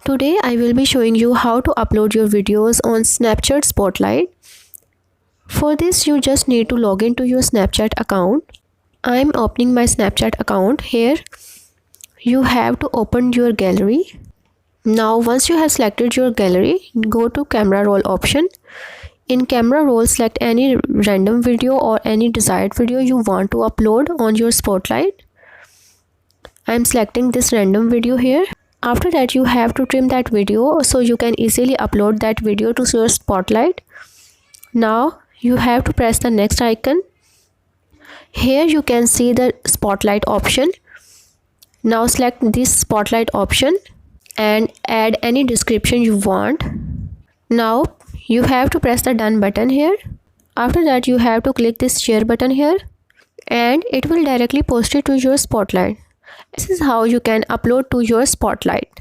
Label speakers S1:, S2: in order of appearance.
S1: Today I will be showing you how to upload your videos on Snapchat Spotlight. For this you just need to log into your Snapchat account. I am opening my Snapchat account. Here you have to open your gallery. Now once you have selected your gallery, go to camera roll option. In camera roll, select any random video or any desired video you want to upload on your Spotlight. I am selecting this random video here. After that you have to trim that video so you can easily upload that video to your Spotlight. Now you have to press the next icon. Here you can see the Spotlight option. Now select this Spotlight option and add any description you want. Now you have to press the done button here. After that you have to click this share button here and it will directly post it to your Spotlight. This is how you can upload to your Spotlight.